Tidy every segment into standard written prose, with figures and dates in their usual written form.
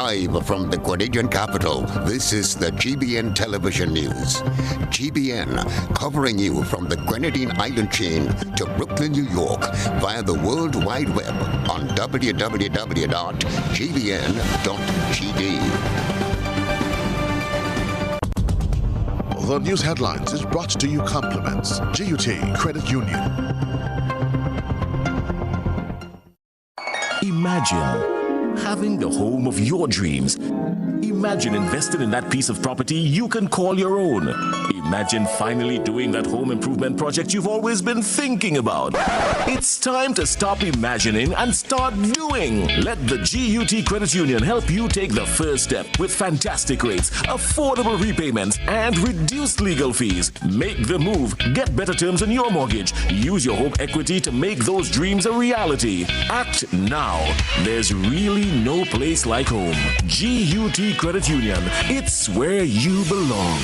Live from the Grenadian capital, this is the GBN television news. GBN, covering you from the Grenadine Island chain to Brooklyn, New York, via the World Wide Web on www.gbn.gd. The news headlines is brought to you compliments GUT Credit Union. Imagine having the home of your dreams. Imagine investing in that piece of property you can call your own. Imagine finally doing that home improvement project you've always been thinking about. It's time to stop imagining and start doing. Let the GUT Credit Union help you take the first step with fantastic rates, affordable repayments, and reduced legal fees. Make the move. Get better terms on your mortgage. Use your home equity to make those dreams a reality. Act now. There's really no place like home. GUT Credit Union. It's where you belong.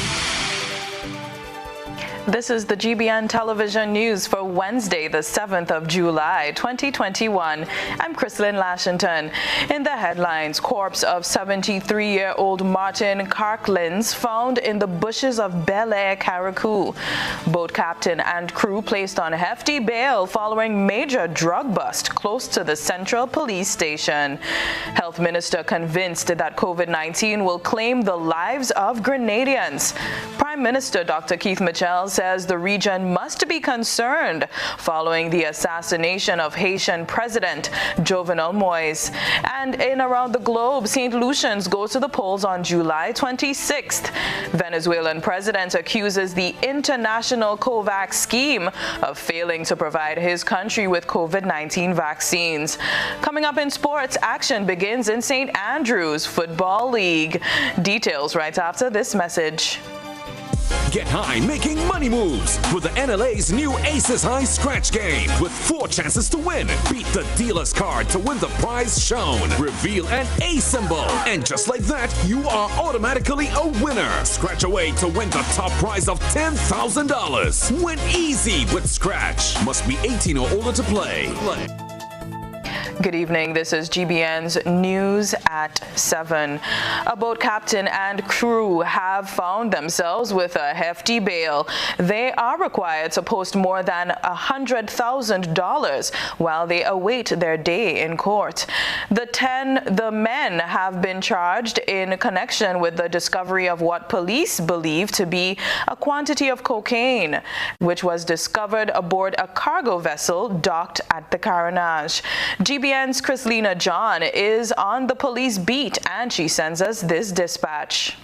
This is the GBN television news for Wednesday, the 7th of July, 2021. I'm Chrislyn Lashington. In the headlines, corpse of 73-year-old Martin Carklins found in the bushes of Bel Air, Carriacou. Boat captain and crew placed on hefty bail following major drug bust close to the Central Police Station. Health Minister convinced that COVID-19 will claim the lives of Grenadians. Prime Minister Dr. Keith Mitchell says the region must be concerned following the assassination of Haitian President Jovenel Moïse. And in around the globe, St. Lucians goes to the polls on July 26th. Venezuelan president accuses the international COVAX scheme of failing to provide his country with COVID-19 vaccines. Coming up in sports, action begins in St. Andrews Football League. Details right after this message. Get high making money moves with the NLA's new Aces High Scratch game with 4 chances to win. Beat the dealer's card to win the prize shown. Reveal an A symbol. And just like that, you are automatically a winner. Scratch away to win the top prize of $10,000. Win easy with Scratch. Must be 18 or older to play. Good evening. This is GBN's News at 7. A boat captain and crew have found themselves with a hefty bail. They are required to post more than $100,000 while they await their day in court. The men have been charged in connection with the discovery of what police believe to be a quantity of cocaine, which was discovered aboard a cargo vessel docked at the Carenage. GBN's Chrislyn is on the police beat, and she sends us this dispatch.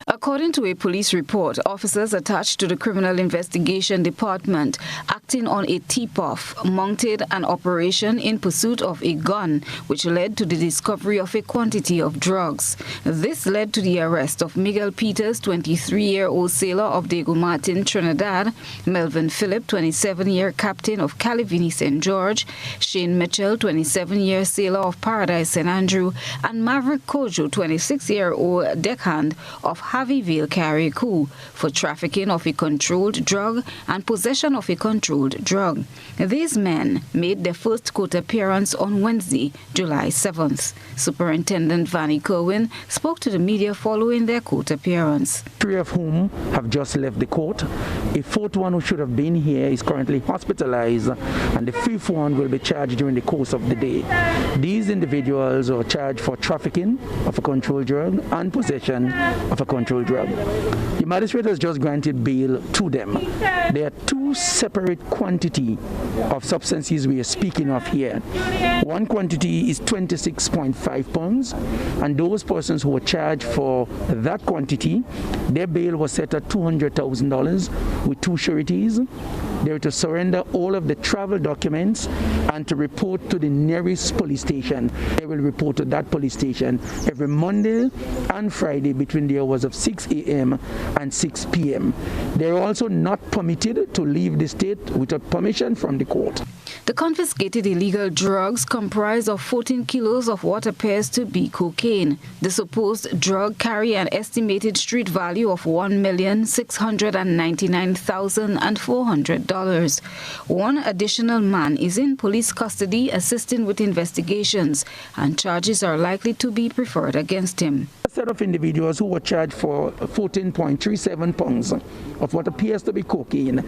According to a police report, officers attached to the Criminal Investigation Department acting on a tip-off mounted an operation in pursuit of a gun, which led to the discovery of a quantity of drugs. This led to the arrest of Miguel Peters, 23-year-old sailor of Diego Martin, Trinidad, Melvin Phillip, 27-year captain of Calivini St. George, Shane Mitchell, 27-year sailor of Paradise St. Andrew, and Maverick Kojo, 26-year-old deckhand of Harveyville, Carriacou, for trafficking of a controlled drug and possession of a controlled drug. These men made their first court appearance on Wednesday, July 7th. Superintendent Vanny Kerwin spoke to the media following their court appearance. 3 of whom have just left the court. A 4th one who should have been here is currently hospitalized, and the 5th one will be charged during the course of the day. These individuals are charged for trafficking of a controlled drug and possession of a controlled drug. The magistrate has just granted bail to them. There are 2 separate quantities of substances we are speaking of here. One quantity is 26.5 pounds, and those persons who were charged for that quantity, their bail was set at $200,000 with 2 sureties. They are to surrender all of the travel documents and to report to the nearest police station. They will report to that police station every Monday and Friday between the hours of 6 a.m. and 6 p.m. They are also not permitted to leave the state without permission from the court. The confiscated illegal drugs comprise of 14 kilos of what appears to be cocaine. The supposed drug carry an estimated street value of $1,699,400. One additional man is in police custody assisting with investigations, and charges are likely to be preferred against him. A set of individuals who were charged for 14.37 pounds of what appears to be cocaine.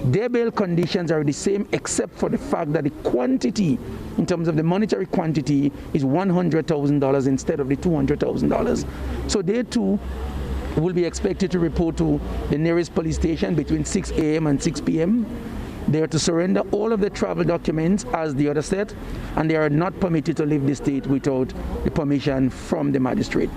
Their bail conditions are the same except for the fact that the quantity, in terms of the monetary quantity, is $100,000 instead of the $200,000. So they too will be expected to report to the nearest police station between 6 a.m. and 6 p.m. They are to surrender all of their travel documents as the other set, and they are not permitted to leave the state without the permission from the magistrate.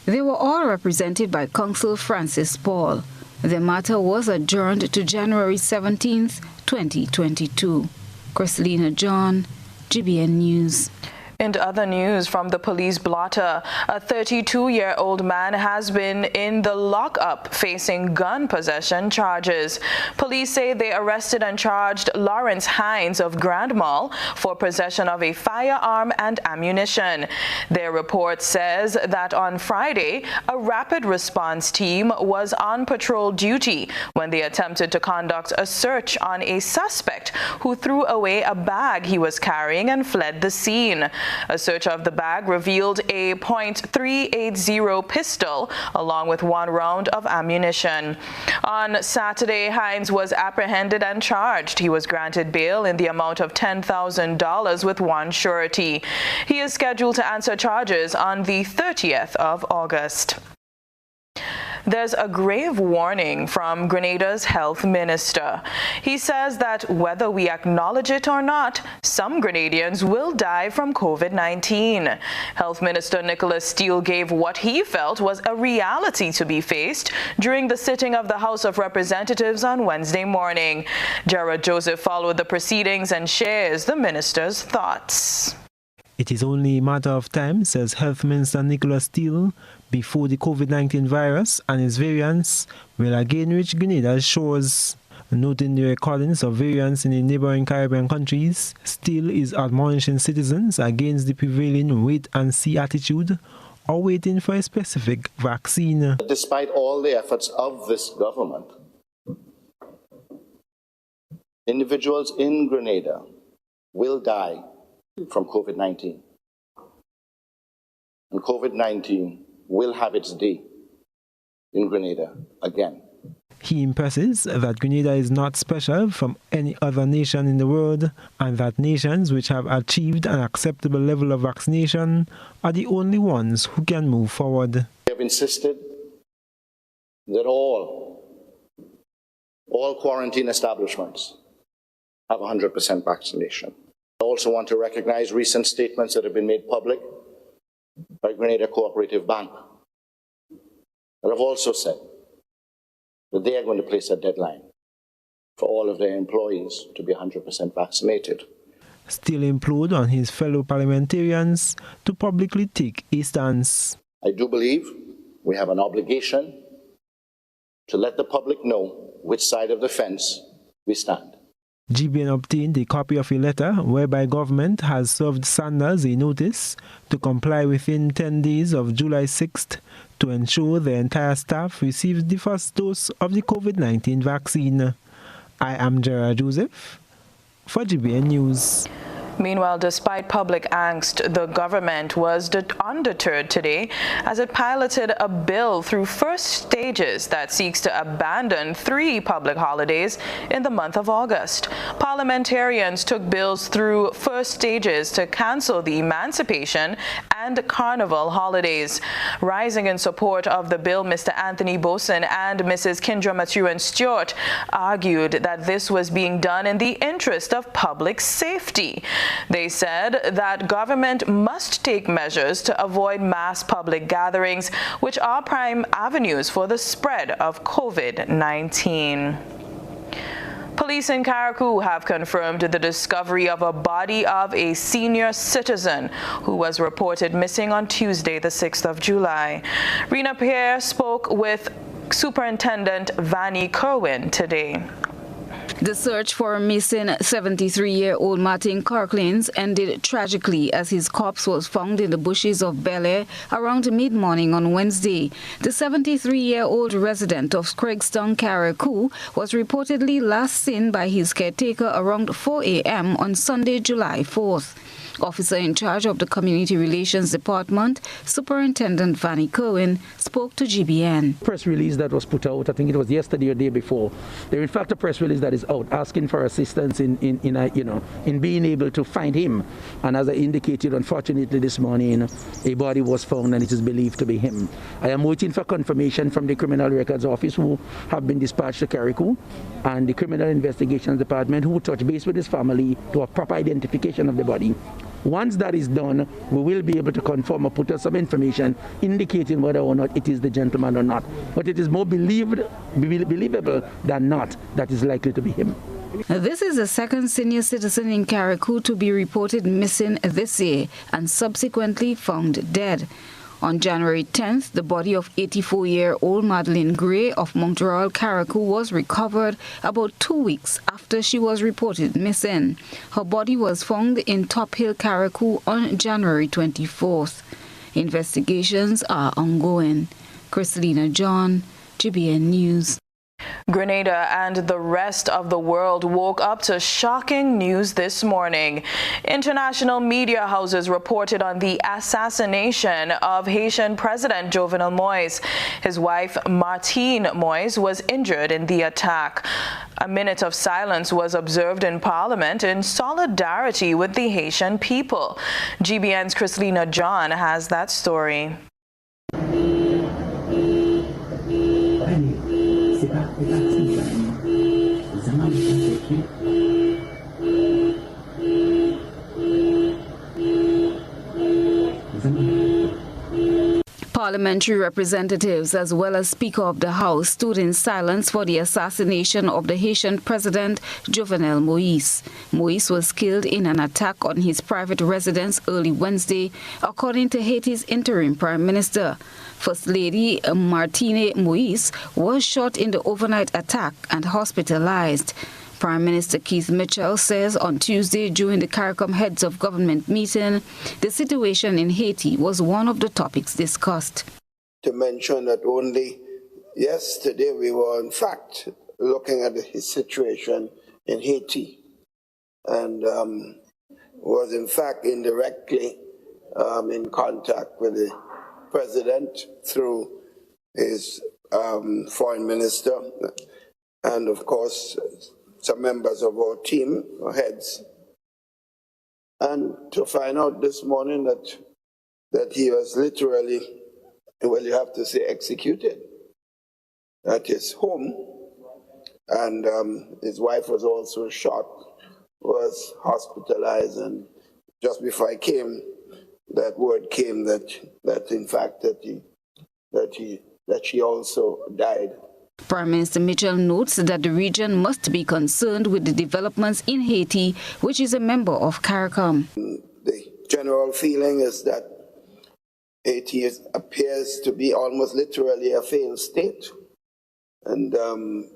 They were all represented by Counsel Francis Paul. The matter was adjourned to January 17, 2022. Chrislyn John, GBN News. In other news from the police blotter, a 32-year-old man has been in the lockup facing gun possession charges. Police say they arrested and charged Lawrence Hines of Grand Mall for possession of a firearm and ammunition. Their report says that on Friday, a rapid response team was on patrol duty when they attempted to conduct a search on a suspect who threw away a bag he was carrying and fled the scene. A search of the bag revealed a .380 pistol along with one round of ammunition. On Saturday, Hines was apprehended and charged. He was granted bail in the amount of $10,000 with one surety. He is scheduled to answer charges on the 30th of August. There's a grave warning from Grenada's health minister. He says that whether we acknowledge it or not, some Grenadians will die from COVID-19. Health Minister Nicholas Steele gave what he felt was a reality to be faced during the sitting of the House of Representatives on Wednesday morning. Jared Joseph followed the proceedings and shares the minister's thoughts. It is only a matter of time, says Health Minister Nicholas Steele, before the COVID-19 virus and its variants will again reach Grenada's shores. Noting the recordings of variants in the neighboring Caribbean countries, Steele is admonishing citizens against the prevailing wait-and-see attitude or waiting for a specific vaccine. Despite all the efforts of this government, individuals in Grenada will die from COVID-19. And COVID-19 will have its day in Grenada again. He impresses that Grenada is not special from any other nation in the world and that nations which have achieved an acceptable level of vaccination are the only ones who can move forward. We have insisted that all quarantine establishments have 100% vaccination. I also want to recognize recent statements that have been made public by Grenada Cooperative Bank that have also said that they are going to place a deadline for all of their employees to be 100% vaccinated. Still implored on his fellow parliamentarians to publicly take a stance. I do believe we have an obligation to let the public know which side of the fence we stand. GBN obtained a copy of a letter whereby government has served Sanders a notice to comply within 10 days of July 6th to ensure the entire staff receives the first dose of the COVID-19 vaccine. I am Jared Joseph for GBN News. Meanwhile, despite public angst, the government was undeterred today as it piloted a bill through first stages that seeks to abandon 3 public holidays in the month of August. Parliamentarians took bills through first stages to cancel the Emancipation and Carnival holidays. Rising in support of the bill, Mr. Anthony Boson and Mrs. Kindra Maturin-Stewart argued that this was being done in the interest of public safety. They said that government must take measures to avoid mass public gatherings, which are prime avenues for the spread of COVID-19. Police in Carriacou have confirmed the discovery of a body of a senior citizen who was reported missing on Tuesday, the 6th of July. Rena Pierre spoke with Superintendent Vanny Kerwin today. The search for a missing 73-year-old Martin Kirkland ended tragically as his corpse was found in the bushes of Bel Air around mid-morning on Wednesday. The 73-year-old resident of Craigston, Carriacou, was reportedly last seen by his caretaker around 4 a.m. on Sunday, July 4th. Officer in charge of the Community Relations Department, Superintendent Vanny Kerwin, spoke to GBN. Press release that was put out, I think it was yesterday or day before. There in fact a press release that is out asking for assistance in being able to find him. And as I indicated, unfortunately this morning, a body was found and it is believed to be him. I am waiting for confirmation from the Criminal Records Office, who have been dispatched to Carriacou, and the Criminal Investigations Department, who touch base with his family to have proper identification of the body. Once that is done, we will be able to confirm or put out some information indicating whether or not it is the gentleman or not. But it is more believable than not that is likely to be him. This is the second senior citizen in Carriacou to be reported missing this year and subsequently found dead. On January 10th, the body of 84-year-old Madeleine Gray of Montreal, Carriacou was recovered about 2 weeks after she was reported missing. Her body was found in Top Hill, Carriacou on January 24th. Investigations are ongoing. Chrislyn, GBN News. Grenada and the rest of the world woke up to shocking news this morning. International media houses reported on the assassination of Haitian President Jovenel Moïse. His wife, Martine Moïse, was injured in the attack. A minute of silence was observed in Parliament in solidarity with the Haitian people. GBN's Chrislyn has that story. Parliamentary representatives as well as Speaker of the House stood in silence for the assassination of the Haitian President Jovenel Moïse. Moïse was killed in an attack on his private residence early Wednesday, according to Haiti's interim Prime Minister. First Lady Martine Moïse was shot in the overnight attack and hospitalized. Prime Minister Keith Mitchell says on Tuesday during the CARICOM Heads of Government meeting, the situation in Haiti was one of the topics discussed. To mention that only yesterday we were in fact looking at the situation in Haiti and was in fact indirectly in contact with the President through his Foreign Minister and of course some members of our team, our heads, and to find out this morning that he was literally, well, you have to say, executed at his home, and his wife was also shot, was hospitalized, and just before I came, that word came that in fact that she also died. Prime Minister Mitchell notes that the region must be concerned with the developments in Haiti, which is a member of CARICOM. The general feeling is that Haiti appears to be almost literally a failed state. And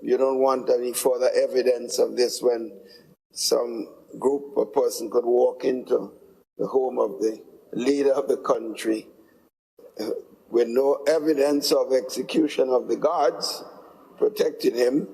you don't want any further evidence of this when some group or person could walk into the home of the leader of the country with no evidence of execution of the guards protecting him,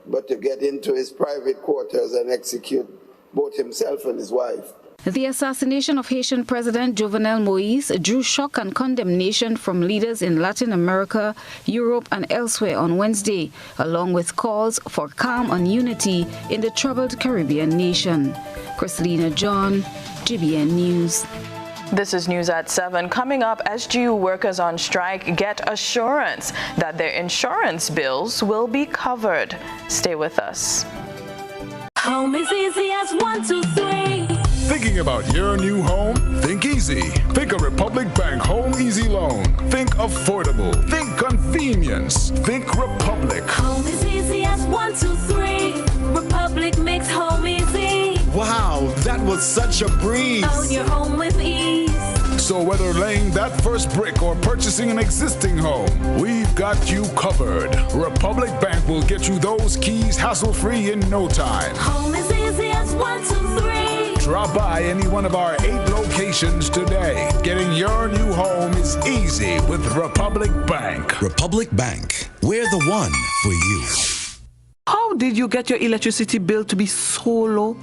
but to get into his private quarters and execute both himself and his wife. The assassination of Haitian President Jovenel Moïse drew shock and condemnation from leaders in Latin America, Europe and elsewhere on Wednesday, along with calls for calm and unity in the troubled Caribbean nation. Chrislyn, GBN News. This is News at 7. Coming up, SGU workers on strike get assurance that their insurance bills will be covered. Stay with us. Home is easy as 1, 2, 3. Thinking about your new home? Think easy. Think a Republic Bank Home Easy Loan. Think affordable. Think convenience. Think Republic. Home is easy as 1, 2, 3. Republic makes home easy. Wow, that was such a breeze. Own your home with ease. So whether laying that first brick or purchasing an existing home, we've got you covered. Republic Bank will get you those keys hassle-free in no time. Home is easy as 1, 2, 3. Drop by any one of our 8 locations today. Getting your new home is easy with Republic Bank. Republic Bank, we're the one for you. How did you get your electricity bill to be so low?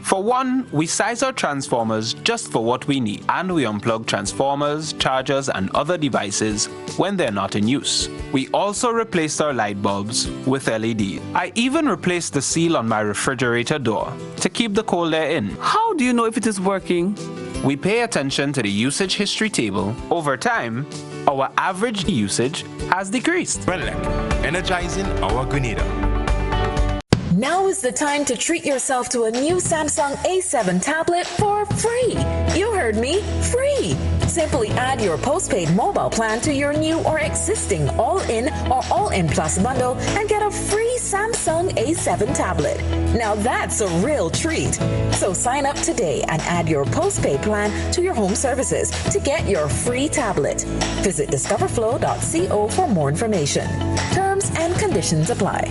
For one, we size our transformers just for what we need, and we unplug transformers, chargers, and other devices when they're not in use. We also replaced our light bulbs with LED. I even replaced the seal on my refrigerator door to keep the cold air in. How do you know if it is working? We pay attention to the usage history table. Over time, our average usage has decreased. Energizing our Grenada. Now is the time to treat yourself to a new Samsung A7 tablet for free. You heard me, free. Simply add your postpaid mobile plan to your new or existing all-in or all-in plus bundle and get a free Samsung A7 tablet. Now that's a real treat. So sign up today and add your postpaid plan to your home services to get your free tablet. Visit discoverflow.co for more information. Terms and conditions apply.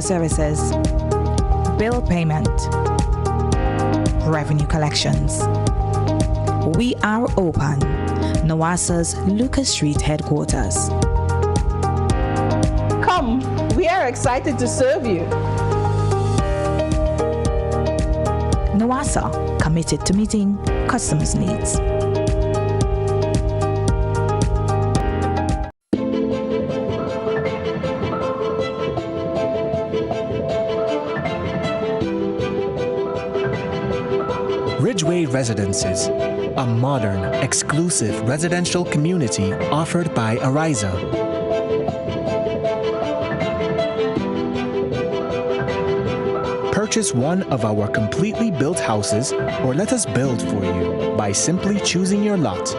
Services, bill payment, revenue collections. We are open. NOASA's Lucas Street headquarters. Come, we are excited to serve you. NOASA, committed to meeting customers' needs. Ridgeway Residences, a modern, exclusive residential community offered by Ariza. Purchase one of our completely built houses or let us build for you by simply choosing your lot,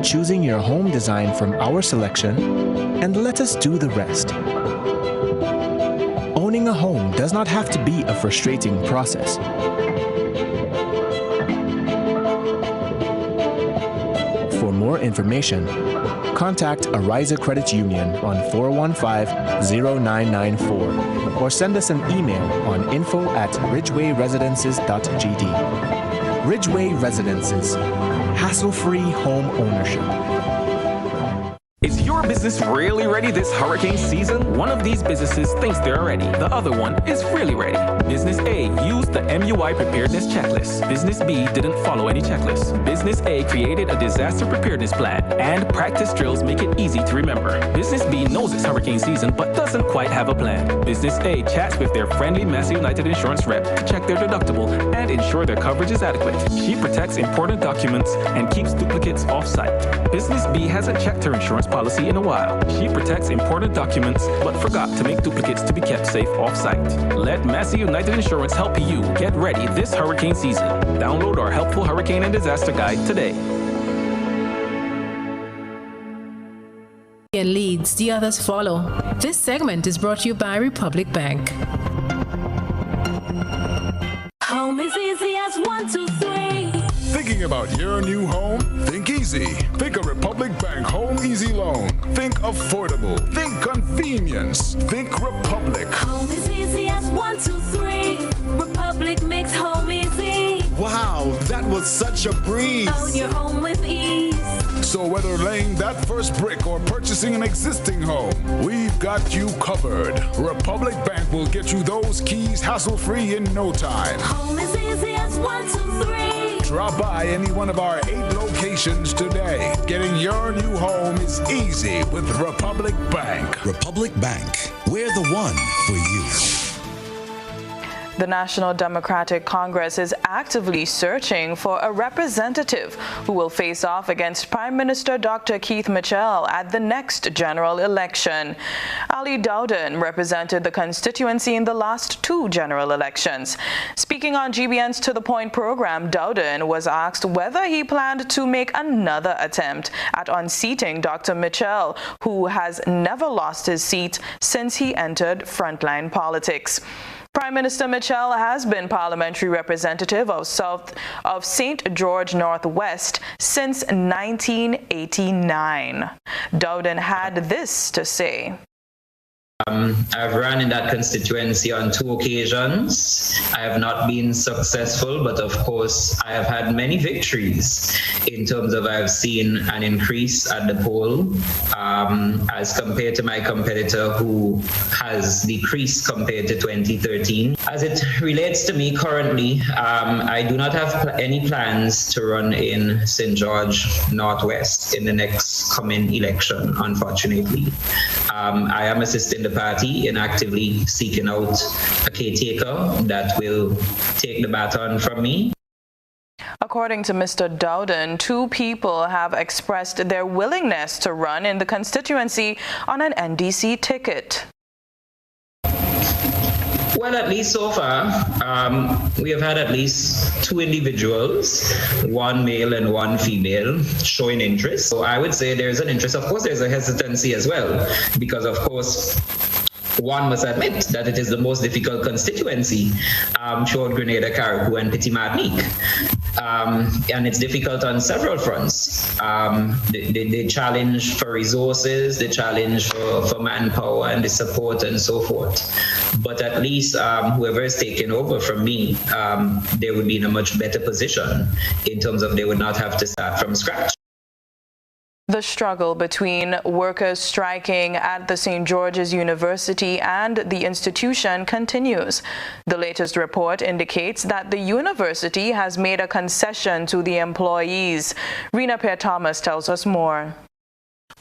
choosing your home design from our selection, and let us do the rest. Owning a home does not have to be a frustrating process. For more information, contact Ariza Credit Union on 415-0994 or send us an email on info@ridgewayresidences.gd. Ridgeway Residences, hassle-free home ownership. Is your business really ready this hurricane season? One of these businesses thinks they're ready. The other one is really ready. Business A used the MUI preparedness checklist. Business B didn't follow any checklist. Business A created a disaster preparedness plan, and practice drills make it easy to remember. Business B knows it's hurricane season but doesn't quite have a plan. Business A chats with their friendly Massey United insurance rep to check their deductible and ensure their coverage is adequate. She protects important documents and keeps duplicates off-site. Business B hasn't checked her insurance policy in a while. She protects important documents but forgot to make duplicates to be kept safe off-site. Let Massey United Insurance help you get ready this hurricane season. Download our helpful hurricane and disaster guide today. Leads, the others follow. This segment is brought to you by Republic Bank. Home is easy as 1, 2, 3. Thinking about your new home? Think easy. Think a Republic Bank Home Easy Loan. Think affordable. Think convenience. Think Republic. Home is easy as 1, 2, 3. Republic makes home easy. Wow, that was such a breeze. Own your home with ease. So whether laying that first brick or purchasing an existing home, we've got you covered. Republic Bank will get you those keys hassle-free in no time. Home is easy as 1, 2, 3. Drop by any one of our 8 locations today. Getting your new home is easy with Republic Bank. Republic Bank, we're the one for you. The National Democratic Congress is actively searching for a representative who will face off against Prime Minister Dr. Keith Mitchell at the next general election. Ali Dowden represented the constituency in the last 2 general elections. Speaking on GBN's To The Point program, Dowden was asked whether he planned to make another attempt at unseating Dr. Mitchell, who has never lost his seat since he entered frontline politics. Prime Minister Mitchell has been parliamentary representative of St. George Northwest since 1989. Dowden had this to say. I've run in that constituency on 2 occasions. I have not been successful, but of course I have had many victories in terms of I've seen an increase at the poll as compared to my competitor who has decreased compared to 2013. As it relates to me currently, I do not have any plans to run in St. George Northwest in the next coming election, unfortunately. I am assisting the party in actively seeking out a caretaker that will take the baton from me. According to Mr. Dowden, 2 people have expressed their willingness to run in the constituency on an NDC ticket. Well, at least so far, we have had at least 2 individuals, 1 male and 1 female, showing interest. So I would say there's an interest. Of course, there's a hesitancy as well, because of course, one must admit that it is the most difficult constituency, short Grenada, Carriacou, and Petit Martinique. And it's difficult on several fronts. The challenge for resources, the challenge for manpower and the support and so forth. But at least whoever is taking over from me, they would be in a much better position in terms of they would not have to start from scratch. The struggle between workers striking at the St. George's University and the institution continues. The latest report indicates that the university has made a concession to the employees. Rena Pear-Thomas tells us more.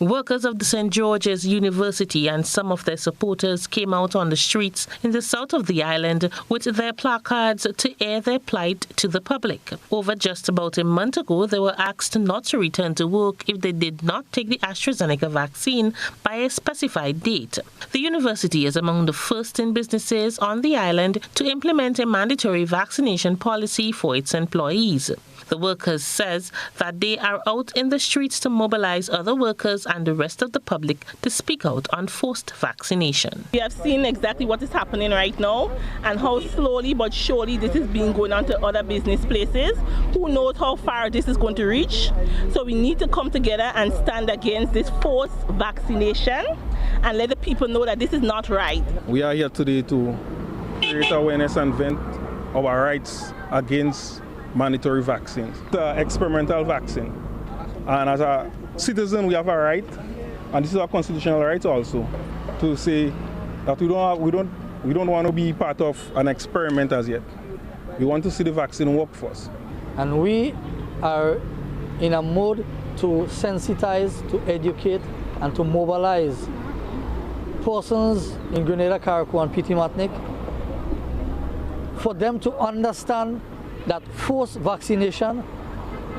Workers of the St. George's University and some of their supporters came out on the streets in the south of the island with their placards to air their plight to the public. Over just about a month ago, they were asked not to return to work if they did not take the AstraZeneca vaccine by a specified date. The university is among the first in businesses on the island to implement a mandatory vaccination policy for its employees. The workers says that they are out in the streets to mobilize other workers and the rest of the public to speak out on forced vaccination. We have seen exactly what is happening right now and how slowly but surely this is being going on to other business places. Who knows how far this is going to reach? So we need to come together and stand against this forced vaccination and let the people know that this is not right. We are here today to create awareness and vent our rights against mandatory vaccines. The experimental vaccine. And as a citizen, we have a right, and this is our constitutional right also, to say that we don't want to be part of an experiment as yet. We want to see the vaccine work for us. And we are in a mode to sensitize, to educate, and to mobilize persons in Grenada, Carriacou, and Petit Martinique for them to understand that forced vaccination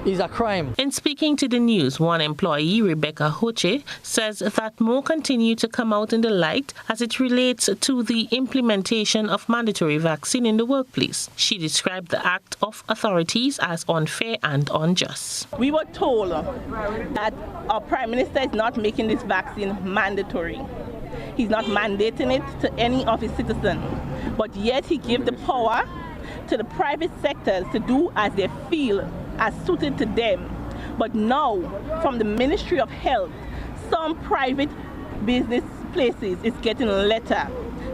is a crime. In speaking to the news, one employee, Rebecca Hoche, says that more continue to come out in the light as it relates to the implementation of mandatory vaccine in the workplace. She described the act of authorities as unfair and unjust. We were told that our Prime Minister is not making this vaccine mandatory. He's not mandating it to any of his citizens, but yet he gave the power to the private sectors to do as they feel, as suited to them. But now, from the Ministry of Health, some private business places is getting a letter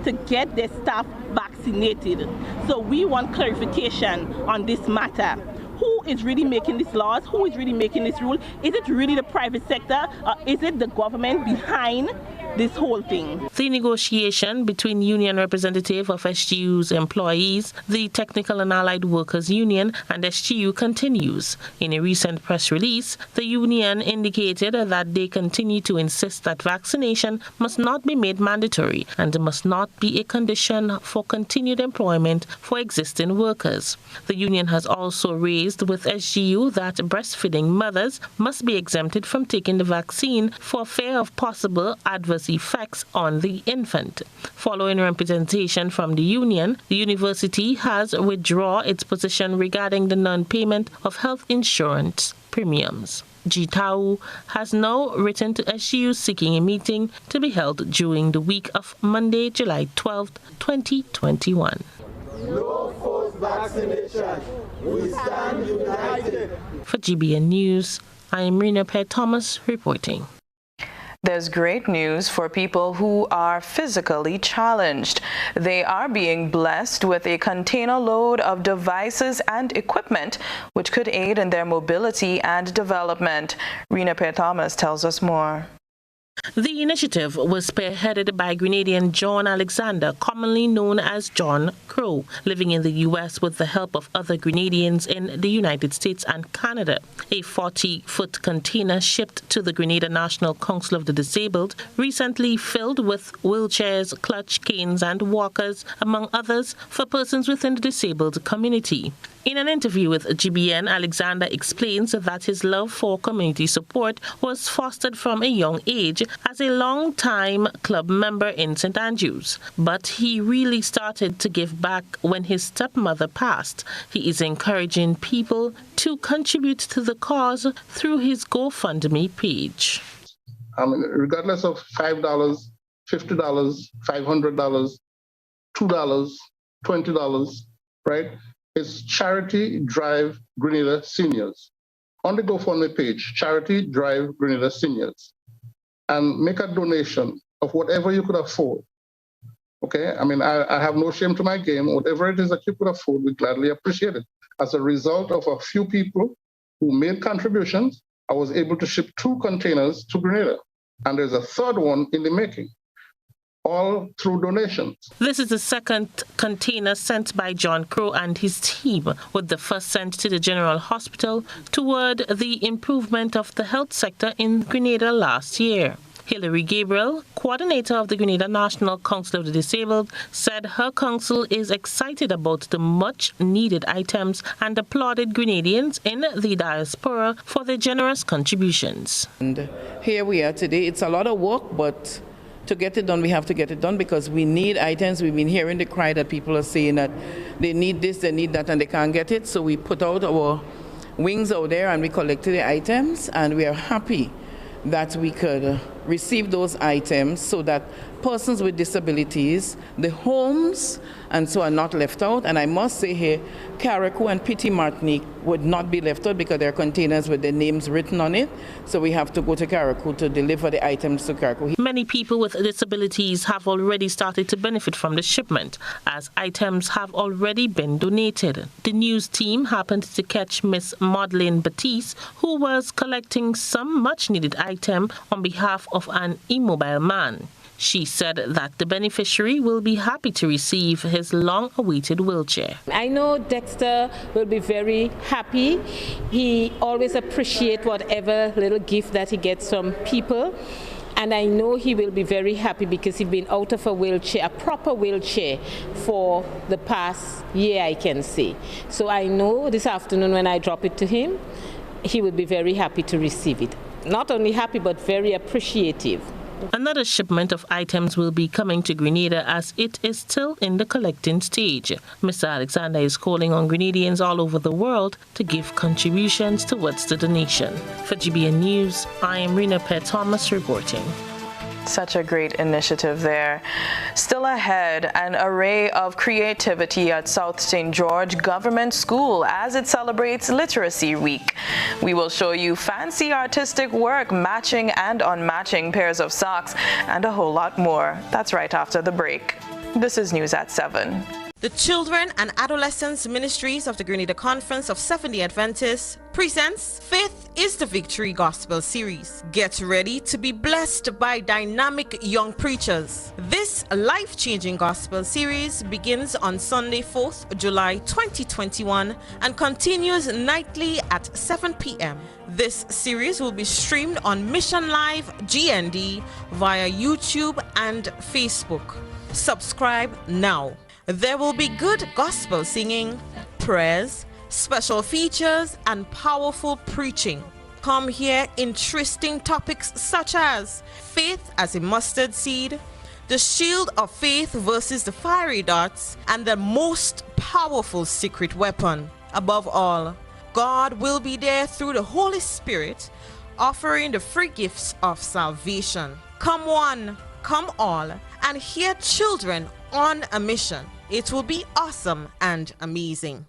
to get their staff vaccinated. So we want clarification on this matter. Who is really making these laws? Who is really making this rule? Is it really the private sector, or is it the government behind this whole thing. The negotiation between union representative of SGU's employees, the Technical and Allied Workers Union, and SGU continues. In a recent press release, the union indicated that they continue to insist that vaccination must not be made mandatory and must not be a condition for continued employment for existing workers. The union has also raised with SGU that breastfeeding mothers must be exempted from taking the vaccine for fear of possible adverse effects on the infant. Following representation from the union, the university has withdrawn its position regarding the non-payment of health insurance premiums. G-Tau has now written to SGU seeking a meeting to be held during the week of Monday, July 12, 2021. No forced vaccination. We stand united. For GBN News, I am Rena Pear Thomas reporting. There's great news for people who are physically challenged. They are being blessed with a container load of devices and equipment which could aid in their mobility and development. Rena Pear Thomas tells us more. The initiative was spearheaded by Grenadian John Alexander, commonly known as John Crow, living in the U.S. with the help of other Grenadians in the United States and Canada. A 40-foot container shipped to the Grenada National Council of the Disabled, recently filled with wheelchairs, clutch canes and walkers, among others, for persons within the disabled community. In an interview with GBN, Alexander explains that his love for community support was fostered from a young age as a long-time club member in St. Andrews. But he really started to give back when his stepmother passed. He is encouraging people to contribute to the cause through his GoFundMe page. Regardless of $5, $50, $500, $2, $20, right? It's Charity Drive Grenada Seniors. On the GoFundMe page, Charity Drive Grenada Seniors. And make a donation of whatever you could afford. Okay? I have no shame to my game. Whatever it is that you could afford, we gladly appreciate it. As a result of a few people who made contributions, I was able to ship 2 containers to Grenada. And there's a third one in the making. All through donations. This is the second container sent by John Crow and his team, with the first sent to the General Hospital toward the improvement of the health sector in Grenada last year. Hilary Gabriel, coordinator of the Grenada National Council of the Disabled, said her council is excited about the much-needed items and applauded Grenadians in the diaspora for their generous contributions. And here we are today. It's a lot of work, but to get it done, we have to get it done because we need items. We've been hearing the cry that people are saying that they need this, they need that, and they can't get it. So we put out our wings out there and we collected the items, and we are happy that we could receive those items so that persons with disabilities, the homes, and so are not left out. And I must say here, Carriacou and Petit Martinique would not be left out because there are containers with their names written on it. So we have to go to Carriacou to deliver the items to Carriacou. Many people with disabilities have already started to benefit from the shipment, as items have already been donated. The news team happened to catch Miss Madeleine Batiste, who was collecting some much-needed item on behalf of an immobile man. She said that the beneficiary will be happy to receive his long-awaited wheelchair. I know Dexter will be very happy. He always appreciates whatever little gift that he gets from people. And I know he will be very happy because he's been out of a wheelchair, a proper wheelchair, for the past year, I can say. So I know this afternoon when I drop it to him, he will be very happy to receive it. Not only happy, but very appreciative. Another shipment of items will be coming to Grenada as it is still in the collecting stage. Mr. Alexander is calling on Grenadians all over the world to give contributions towards the donation. For GBN News, I am Rena Pear Thomas reporting. Such a great initiative there. Still ahead, an array of creativity at South St. George Government School as it celebrates Literacy Week. We will show you fancy artistic work, matching and unmatching pairs of socks, and a whole lot more. That's right after the break. This is News at 7. The Children and Adolescents Ministries of the Grenada Conference of Seventh-day Adventists presents Faith is the Victory Gospel Series. Get ready to be blessed by dynamic young preachers. This life-changing gospel series begins on Sunday, 4th July 2021 and continues nightly at 7 p.m. This series will be streamed on Mission Live GND via YouTube and Facebook. Subscribe now. There will be good gospel singing, prayers, special features, and powerful preaching. Come hear interesting topics such as faith as a mustard seed, the shield of faith versus the fiery darts, and the most powerful secret weapon. Above all, God will be there through the Holy Spirit, offering the free gifts of salvation. Come one, come all, and hear children on a mission. It will be awesome and amazing.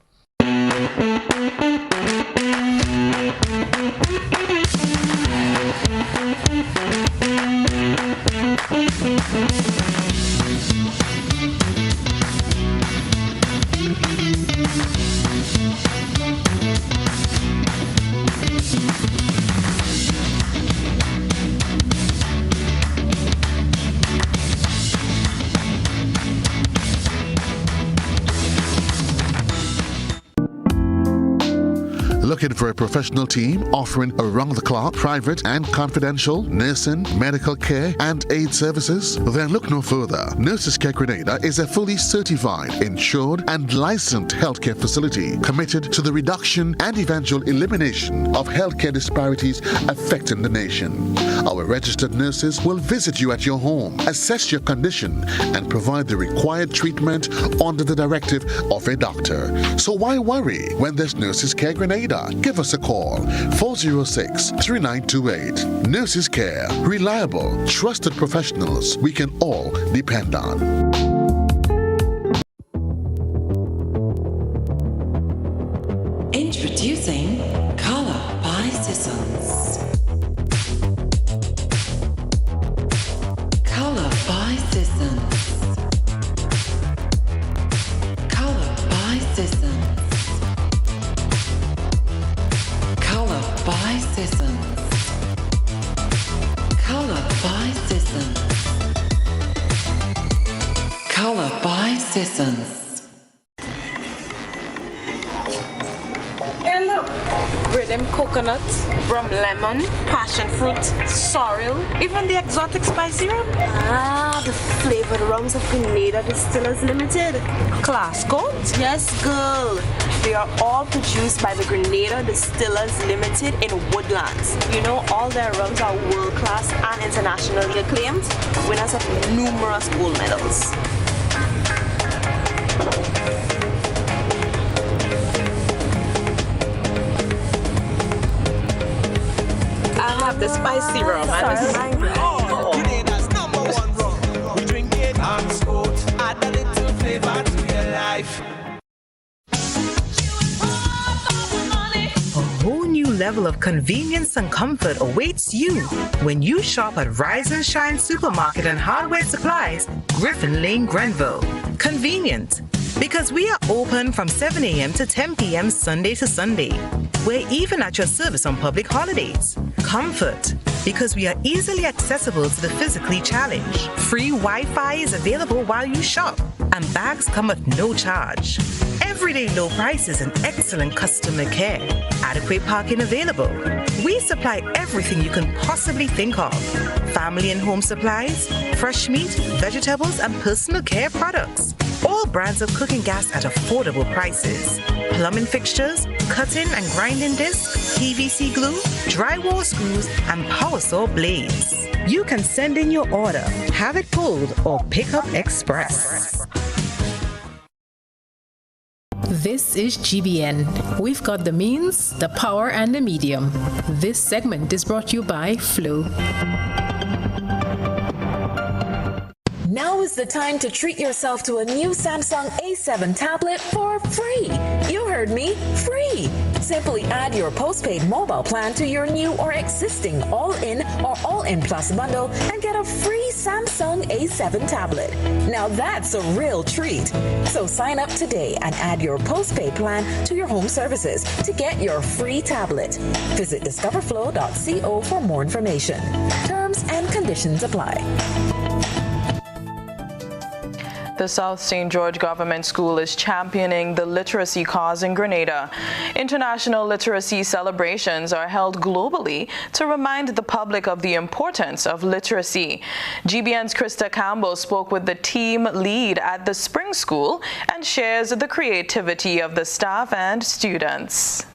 Looking for a professional team offering around-the-clock, private and confidential nursing, medical care, and aid services? Then look no further. Nurses Care Grenada is a fully certified, insured, and licensed healthcare facility committed to the reduction and eventual elimination of healthcare disparities affecting the nation. Our registered nurses will visit you at your home, assess your condition, and provide the required treatment under the directive of a doctor. So why worry when there's Nurses Care Grenada? Give us a call, 406-3928. Nurses Care, reliable, trusted professionals we can all depend on. Introducing Color by Sissons. Color by Sissons. Color by Sissons. Color by Sissons. Color by Sissons. Color by Sissons. And look, rhythm coconut, rum lemon, passion fruit, sorrel, even the exotic spicy rum. Ah, the flavored rums of Grenada Distillers Limited. Class codes? Yes, girl. They are all produced by the Grenada Distillers Limited in Woodlands. You know, all their rums are world-class and internationally acclaimed, winners of numerous gold medals. I'll have the spicy rum. Grenada's #1 rum. We drink it on sport. Add a little flavor to your life. A whole new level of convenience and comfort awaits you when you shop at Rise and Shine Supermarket and Hardware Supplies, Griffin Lane, Grenville. Convenient, because we are open from 7 a.m. to 10 p.m. Sunday to Sunday. We're even at your service on public holidays. Comfort, because we are easily accessible to the physically challenged. Free Wi-Fi is available while you shop, and bags come at no charge. Everyday low prices and excellent customer care. Adequate parking available. We supply everything you can possibly think of. Family and home supplies, fresh meat, vegetables, and personal care products. All brands of cooking gas at affordable prices. Plumbing fixtures, cutting and grinding discs, PVC glue, drywall screws, and power saw blades. You can send in your order, have it pulled, or pick up express. This is GBN. We've got the means, the power, and the medium. This segment is brought to you by Flow. Now is the time to treat yourself to a new Samsung A7 tablet for free. You heard me, free. Simply add your postpaid mobile plan to your new or existing all-in or all-in plus bundle and get a free Samsung A7 tablet. Now that's a real treat. So sign up today and add your postpaid plan to your home services to get your free tablet. Visit discoverflow.co for more information. Terms and conditions apply. The South St. George Government School is championing the literacy cause in Grenada. International literacy celebrations are held globally to remind the public of the importance of literacy. GBN's Krista Campbell spoke with the team lead at the Spring School and shares the creativity of the staff and students.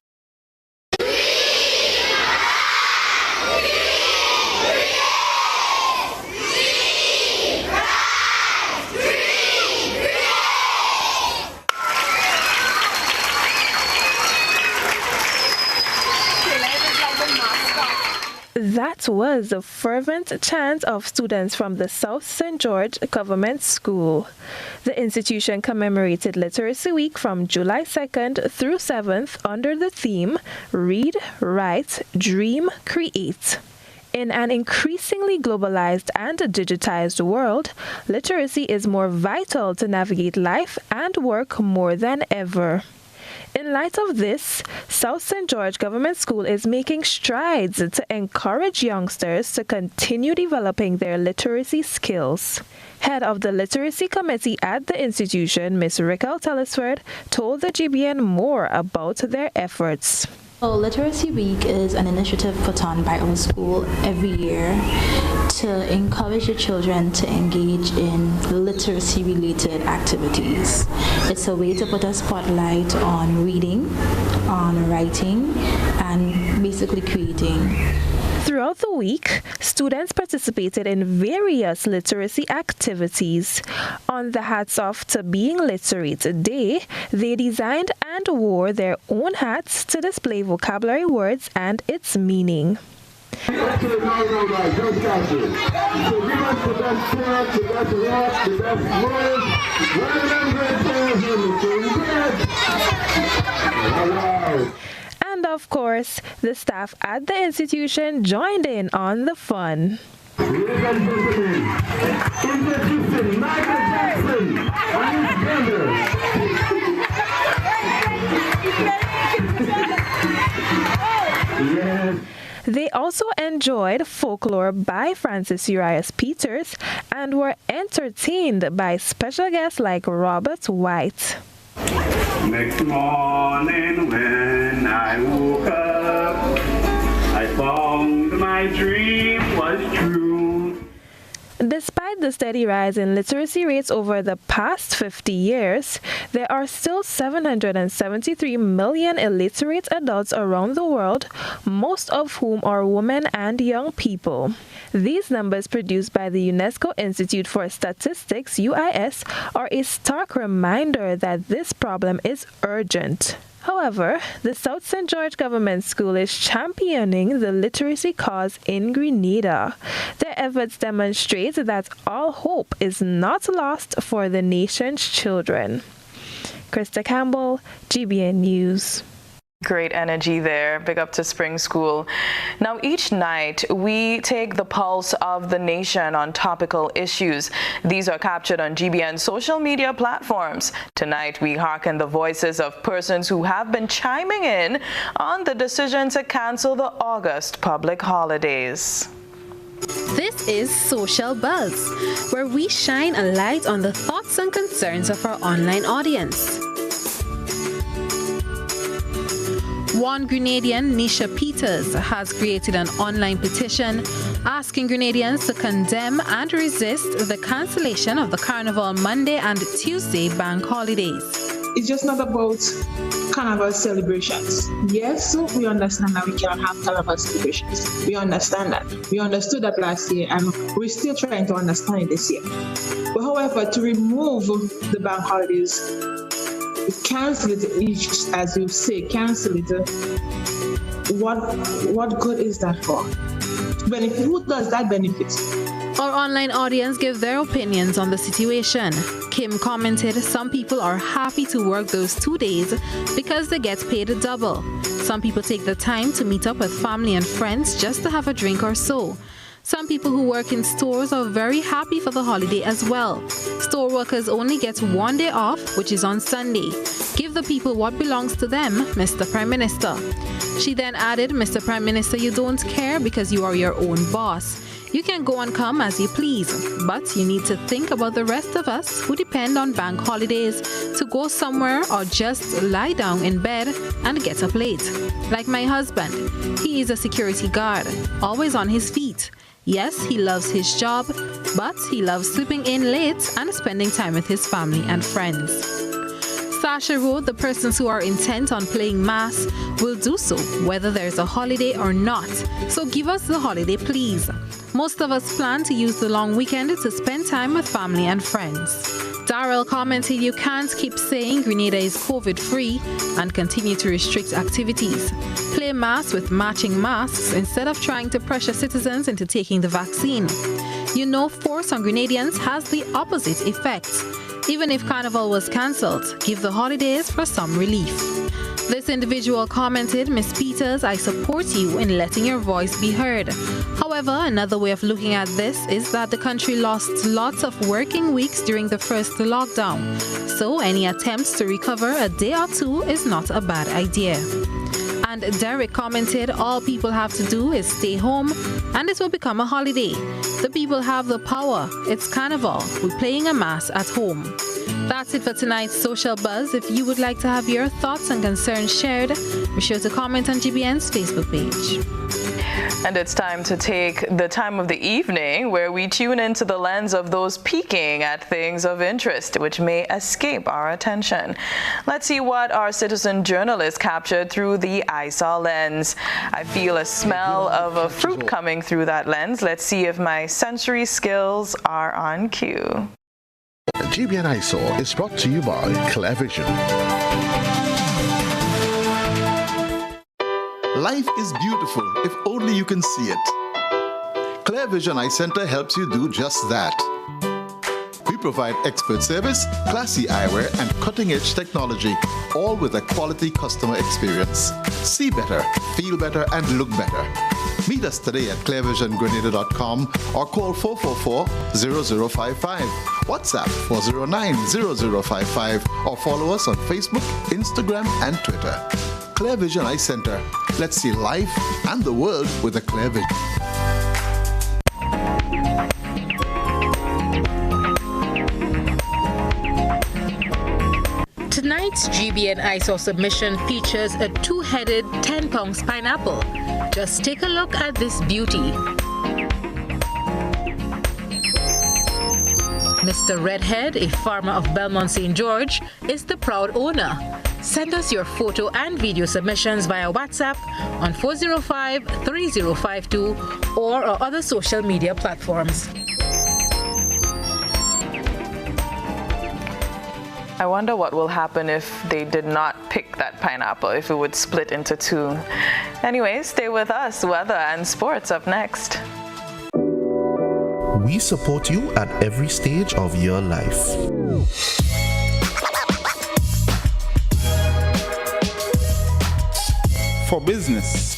That was a fervent chant of students from the South St. George Government School. The institution commemorated Literacy Week from July 2nd through 7th under the theme Read, Write, Dream, Create. In an increasingly globalized and digitized world, literacy is more vital to navigate life and work more than ever. In light of this, South St. George Government School is making strides to encourage youngsters to continue developing their literacy skills. Head of the Literacy Committee at the institution, Ms. Raquel Telesford, told the GBN more about their efforts. So Literacy Week is an initiative put on by our school every year to encourage the children to engage in literacy-related activities. It's a way to put a spotlight on reading, on writing, and basically creating. Throughout the week, students participated in various literacy activities. On the Hats Off to Being Literate Day, they designed and wore their own hats to display vocabulary words and its meaning. And of course, the staff at the institution joined in on the fun. Ladies and gentlemen, introducing Michael Jackson and his brother. Yes. They also enjoyed folklore by Francis Urias Peters and were entertained by special guests like Robert White. Next morning when I woke up, I found my dream was true. Despite the steady rise in literacy rates over the past 50 years, there are still 773 million illiterate adults around the world, most of whom are women and young people. These numbers produced by the UNESCO Institute for Statistics, UIS, are a stark reminder that this problem is urgent. However, the South St. George Government School is championing the literacy cause in Grenada. Their efforts demonstrate that all hope is not lost for the nation's children. Krista Campbell, GBN News. Great energy there. Big up to Spring School. Now, each night, we take the pulse of the nation on topical issues. These are captured on GBN's social media platforms. Tonight, we hearken the voices of persons who have been chiming in on the decision to cancel the August public holidays. This is Social Buzz, where we shine a light on the thoughts and concerns of our online audience. One Grenadian, Nisha Peters, has created an online petition asking Grenadians to condemn and resist the cancellation of the Carnival Monday and Tuesday bank holidays. It's just not about Carnival celebrations. Yes, we understand that we cannot have Carnival celebrations. We understand that. We understood that last year, and we're still trying to understand it this year. But however, to remove the bank holidays, cancel it, as you say, cancel it. What good is that for? Benefit? Who does that benefit? Our online audience gave their opinions on the situation. Kim commented, some people are happy to work those 2 days because they get paid double. Some people take the time to meet up with family and friends just to have a drink or so. Some people who work in stores are very happy for the holiday as well. Store workers only get 1 day off, which is on Sunday. Give the people what belongs to them, Mr. Prime Minister. She then added, Mr. Prime Minister, you don't care because you are your own boss. You can go and come as you please, but you need to think about the rest of us who depend on bank holidays to go somewhere or just lie down in bed and get up late. Like my husband, he is a security guard, always on his feet. Yes, he loves his job, but he loves sleeping in late and spending time with his family and friends. Sasha wrote, the persons who are intent on playing mass will do so, whether there's a holiday or not. So give us the holiday, please. Most of us plan to use the long weekend to spend time with family and friends. Darrell commented, you can't keep saying Grenada is COVID-free and continue to restrict activities. Play mass with matching masks instead of trying to pressure citizens into taking the vaccine. You know, force on Grenadians has the opposite effect. Even if Carnival was cancelled, give the holidays for some relief. This individual commented, Ms. Peters, I support you in letting your voice be heard. However, another way of looking at this is that the country lost lots of working weeks during the first lockdown. So any attempts to recover a day or two is not a bad idea. And Derek commented, all people have to do is stay home and it will become a holiday. The people have the power. It's Carnival. We're playing a mass at home. That's it for tonight's Social Buzz. If you would like to have your thoughts and concerns shared, be sure to comment on GBN's Facebook page. And it's time to take the time of the evening where we tune into the lens of those peeking at things of interest which may escape our attention. Let's see what our citizen journalist captured through the eyesore lens. I feel a smell of a fruit coming through that lens. Let's see if my sensory skills are on cue. GBN eyesore is brought to you by Clear Vision. Life is beautiful if only you can see it. Clear Vision Eye Center helps you do just that. We provide expert service, classy eyewear, and cutting-edge technology, all with a quality customer experience. See better, feel better, and look better. Meet us today at clearvisiongrenada.com or call 444-0055, WhatsApp 409-0055, or follow us on Facebook, Instagram, and Twitter. Clear Vision Eye Center. Let's see life and the world with a clear vision. Tonight's GBN eyesore submission features a two-headed 10-pound pineapple. Just take a look at this beauty. Mr. Redhead, a farmer of Belmont St. George, is the proud owner. Send us your photo and video submissions via WhatsApp on 405-3052 or our other social media platforms. I wonder what will happen if they did not pick that pineapple, if it would split into two. Anyway, stay with us. Weather and sports up next. We support you at every stage of your life. For business,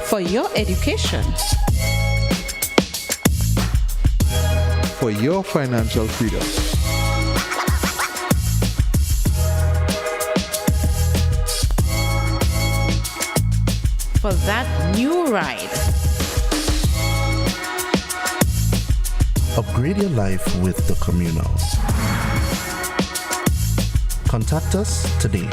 for your education, for your financial freedom, for that new ride. Upgrade your life with the Communal. Contact us today.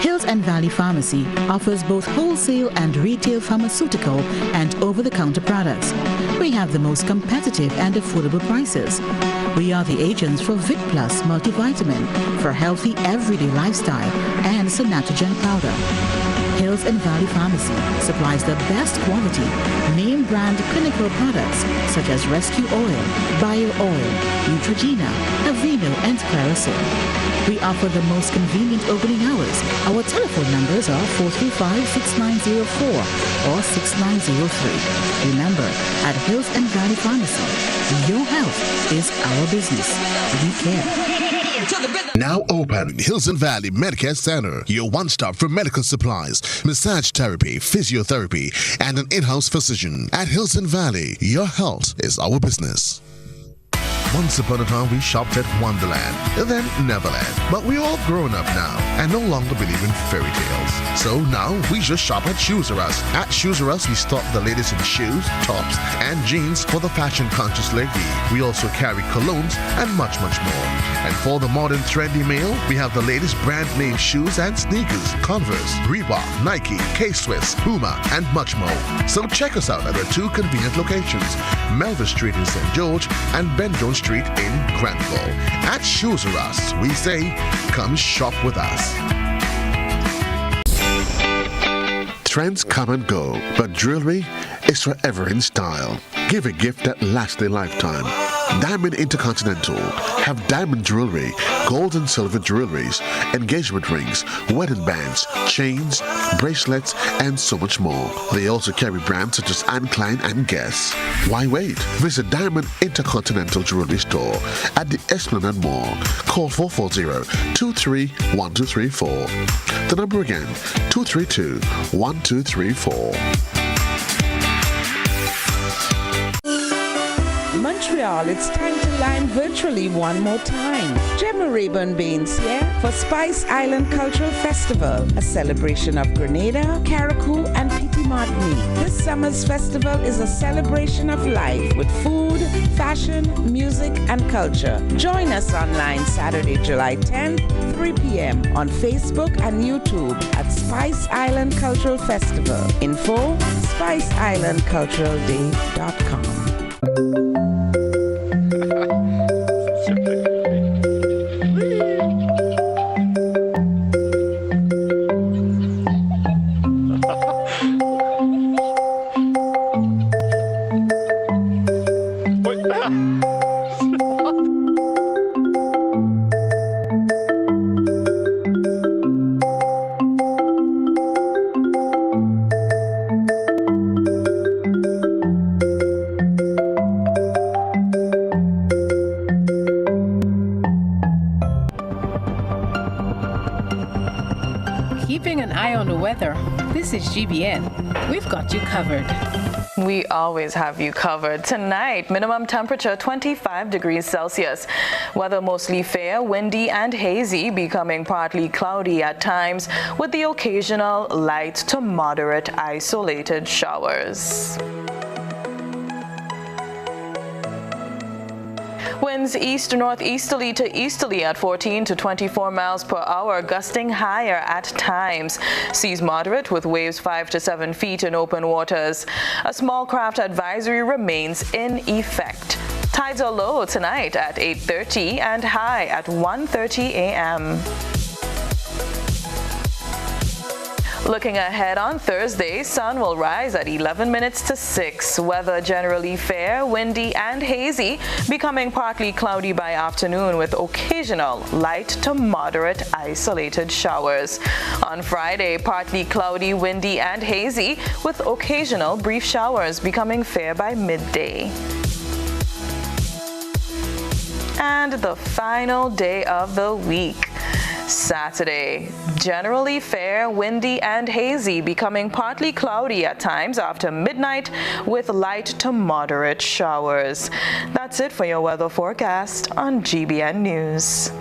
Hills and Valley Pharmacy offers both wholesale and retail pharmaceutical and over-the-counter products. We have the most competitive and affordable prices. We are the agents for Vit Plus multivitamin for healthy everyday lifestyle and Sanatogen powder. Hills and Valley Pharmacy supplies the best quality, name brand clinical products such as Rescue Oil, Bio Oil, Neutrogena, Aveeno, and Clarisil. We offer the most convenient opening hours. Our telephone numbers are 435-6904 or 6903. Remember, at Hills and Valley Pharmacy, your health is our business. We care. Now open Hills and Valley Medicare Center, your one-stop for medical supplies, massage therapy, physiotherapy, and an in-house physician. At Hills and Valley, your health is our business. Once upon a time, we shopped at Wonderland, and then Neverland. But we're all grown up now and no longer believe in fairy tales. So now we just shop at Shoes R Us. At Shoes R Us, we stock the latest in shoes, tops, and jeans for the fashion-conscious lady. We also carry colognes and much, much more. And for the modern trendy male, we have the latest brand name shoes and sneakers, Converse, Reebok, Nike, K-Swiss, Puma, and much more. So check us out at our two convenient locations, Melville Street in St. George and Ben Jones Street in Granville. At Shoes R Us, we say, come shop with us. Trends come and go, but jewelry is forever in style. Give a gift that lasts a lifetime. Diamond Intercontinental have diamond jewelry, gold and silver jewelries, engagement rings, wedding bands, chains, bracelets, and so much more. They also carry brands such as Anne Klein and Guess. Why wait? Visit Diamond Intercontinental Jewelry Store at the Esplanade Mall. Call 440-231234. The number again, 232-1234. Montreal, it's time to line virtually one more time. Gemma Rayburn Baines here for Spice Island Cultural Festival, a celebration of Grenada, Carriacou, and Petit Martinique. This summer's festival is a celebration of life with food, fashion, music, and culture. Join us online Saturday, July 10th, 3 p.m. on Facebook and YouTube at Spice Island Cultural Festival. Info, spiceislandculturalday.com. Keeping an eye on the weather. This is GBN. We've got you covered. We always have you covered. Tonight, minimum temperature 25 degrees Celsius. Weather mostly fair, windy and hazy, becoming partly cloudy at times with the occasional light to moderate isolated showers. Winds east-northeasterly to easterly at 14 to 24 miles per hour, gusting higher at times. Seas moderate with waves 5 to 7 feet in open waters. A small craft advisory remains in effect. Tides are low tonight at 8:30 and high at 1:30 a.m. Looking ahead on Thursday, sun will rise at 11 minutes to 6. Weather generally fair, windy and hazy, becoming partly cloudy by afternoon with occasional light to moderate isolated showers. On Friday, partly cloudy, windy and hazy with occasional brief showers, becoming fair by midday. And the final day of the week. Saturday, generally fair, windy and hazy, becoming partly cloudy at times after midnight with light to moderate showers. That's it for your weather forecast on GBN News.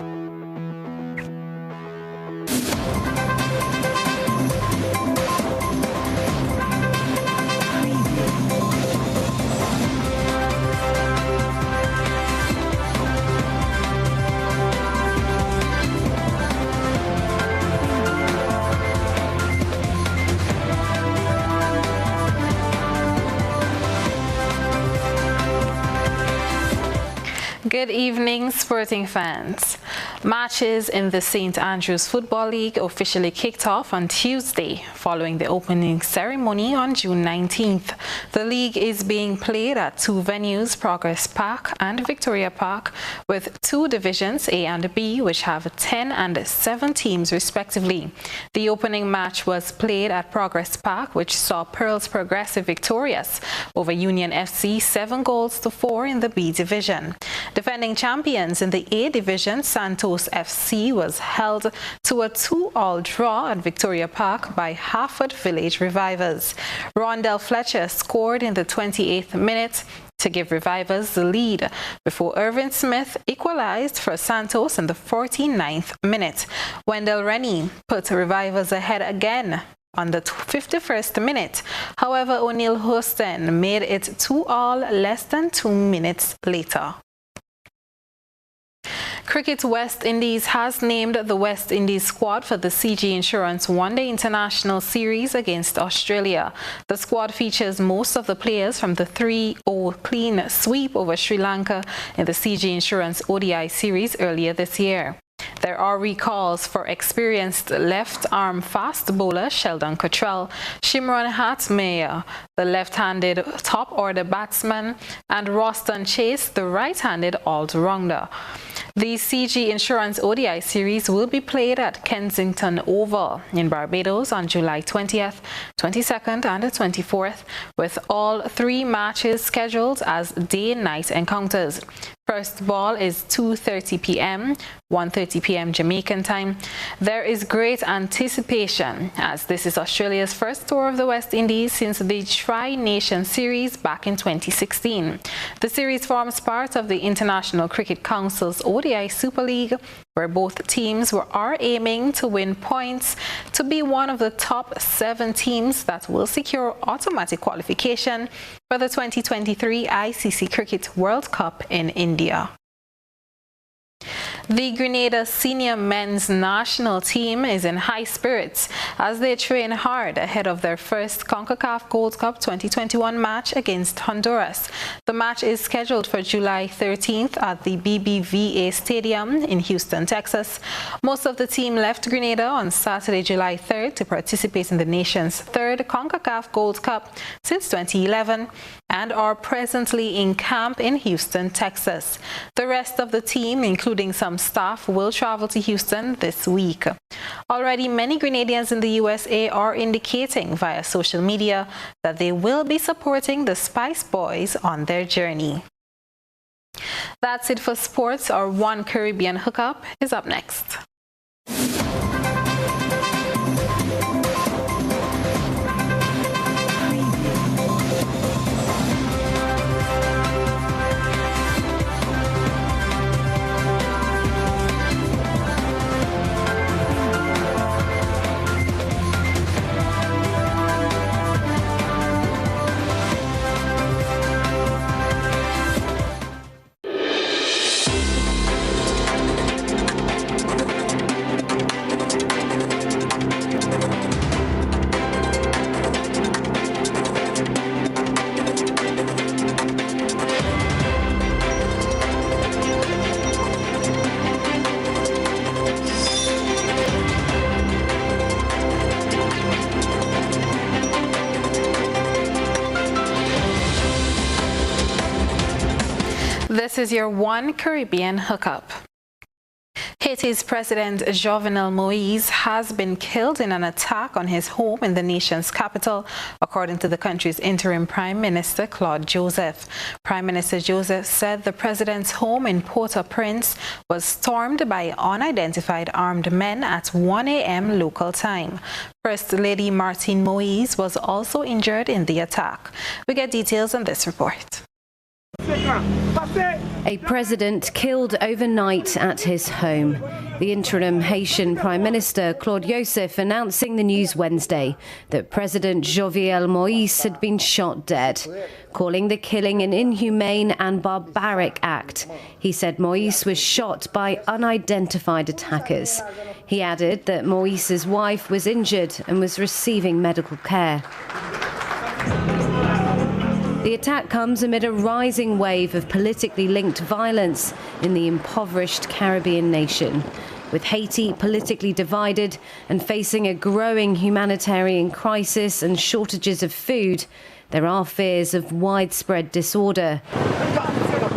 Good evening, sporting fans. Matches in the St. Andrews Football League officially kicked off on Tuesday following the opening ceremony on June 19th. The league is being played at two venues, Progress Park and Victoria Park, with two divisions, A and B, which have 10 and 7 teams respectively. The opening match was played at Progress Park, which saw Pearls Progressive victorious over Union FC 7-4 in the B division. Defending champions in the A division, Santos FC was held to a 2-all draw at Victoria Park by Harford Village Revivers. Rondell Fletcher scored in the 28th minute to give Revivers the lead before Irvin Smith equalized for Santos in the 49th minute. Wendell Rennie put Revivers ahead again on the 51st minute. However, O'Neill Houston made it 2-all less than 2 minutes later. Cricket West Indies has named the West Indies squad for the CG Insurance One-Day International Series against Australia. The squad features most of the players from the 3-0 clean sweep over Sri Lanka in the CG Insurance ODI Series earlier this year. There are recalls for experienced left-arm fast bowler Sheldon Cottrell, Shimron Hatmayer, the left-handed top-order batsman, and Roston Chase, the right-handed all-rounder. The CG Insurance ODI Series will be played at Kensington Oval in Barbados on July 20th, 22nd and 24th, with all 3 matches scheduled as day-night encounters. First ball is 2:30 p.m., 1:30 p.m. Jamaican time. There is great anticipation as this is Australia's first tour of the West Indies since the Tri-Nation Series back in 2016. The series forms part of the International Cricket Council's ODI Super League, where both teams are aiming to win points to be one of the top 7 teams that will secure automatic qualification for the 2023 ICC Cricket World Cup in India. The Grenada senior men's national team is in high spirits as they train hard ahead of their first CONCACAF Gold Cup 2021 match against Honduras. The match is scheduled for July 13th at the BBVA Stadium in Houston, Texas. Most of the team left Grenada on Saturday, July 3rd to participate in the nation's 3rd CONCACAF Gold Cup since 2011 and are presently in camp in Houston, Texas. The rest of the team, including some staff, will travel to Houston this week. Already, many Grenadians in the USA are indicating via social media that they will be supporting the Spice Boys on their journey. That's it for sports. Our One Caribbean Hookup is up next. This is your One Caribbean Hookup. Haiti's President Jovenel Moïse has been killed in an attack on his home in the nation's capital, according to the country's interim Prime Minister Claude Joseph. Prime Minister Joseph said the president's home in Port-au-Prince was stormed by unidentified armed men at 1 a.m. local time. First Lady Martine Moïse was also injured in the attack. We get details on this report. A president killed overnight at his home. The interim Haitian Prime Minister Claude Joseph announcing the news Wednesday that President Jovenel Moïse had been shot dead, calling the killing an inhumane and barbaric act. He said Moïse was shot by unidentified attackers. He added that Moïse's wife was injured and was receiving medical care. The The attack comes amid a rising wave of politically linked violence in the impoverished Caribbean nation. With Haiti politically divided and facing a growing humanitarian crisis and shortages of food, there are fears of widespread disorder.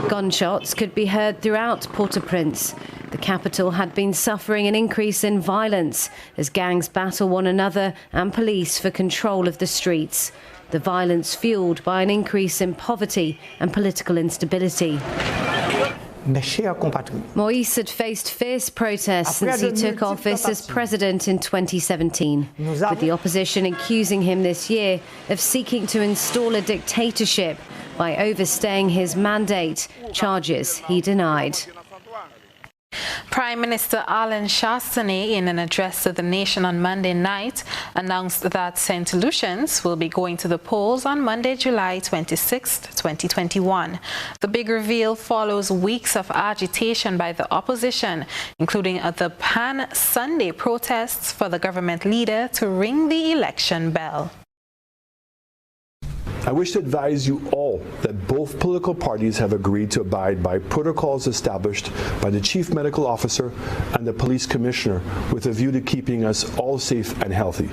Gunshots could be heard throughout Port-au-Prince. The capital had been suffering an increase in violence as gangs battle one another and police for control of the streets. The violence fueled by an increase in poverty and political instability. Moïse had faced fierce protests since he took office as president in 2017, with the opposition accusing him this year of seeking to install a dictatorship by overstaying his mandate, charges he denied. Prime Minister Alain Chastanet, in an address to the nation on Monday night, announced that St. Lucians will be going to the polls on Monday, July 26, 2021. The big reveal follows weeks of agitation by the opposition, including the Pan Sunday protests for the government leader to ring the election bell. I wish to advise you all that both political parties have agreed to abide by protocols established by the Chief Medical Officer and the Police Commissioner with a view to keeping us all safe and healthy.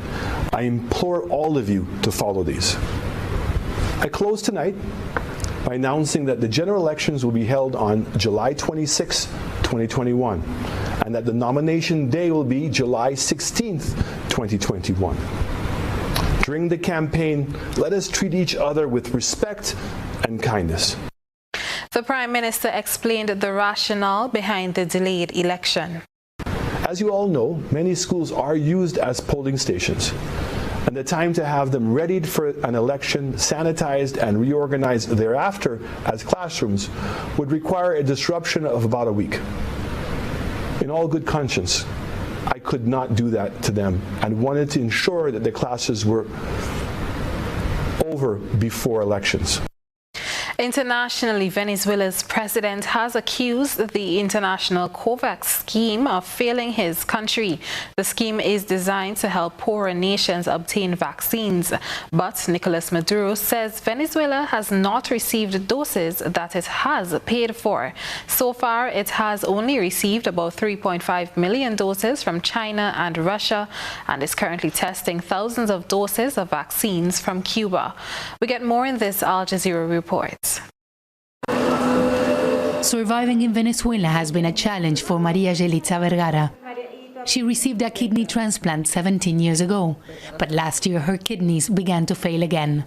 I implore all of you to follow these. I close tonight by announcing that the general elections will be held on July 26, 2021, and that the nomination day will be July 16th, 2021. During the campaign, let us treat each other with respect and kindness. The Prime Minister explained the rationale behind the delayed election. As you all know, many schools are used as polling stations, and the time to have them readied for an election, sanitized and reorganized thereafter as classrooms would require a disruption of about a week. In all good conscience, I could not do that to them and wanted to ensure that the classes were over before elections. Internationally, Venezuela's president has accused the international COVAX scheme of failing his country. The scheme is designed to help poorer nations obtain vaccines, but Nicolas Maduro says Venezuela has not received doses that it has paid for. So far, it has only received about 3.5 million doses from China and Russia and is currently testing thousands of doses of vaccines from Cuba. We get more in this Al Jazeera report. Surviving in Venezuela has been a challenge for Maria Yelitza Vergara. She received a kidney transplant 17 years ago, but last year her kidneys began to fail again.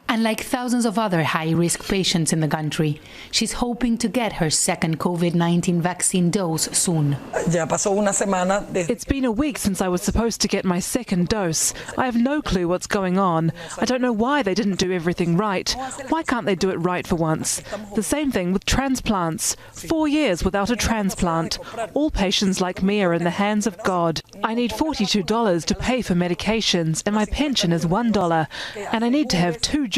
Unlike thousands of other high-risk patients in the country, she's hoping to get her second COVID-19 vaccine dose soon. It's been a week since I was supposed to get my second dose. I have no clue what's going on. I don't know why they didn't do everything right. Why can't they do it right for once? The same thing with transplants. 4 years without a transplant. All patients like me are in the hands of God. I need $42 to pay for medications, and my pension is $1, and I need to have 2 jobs.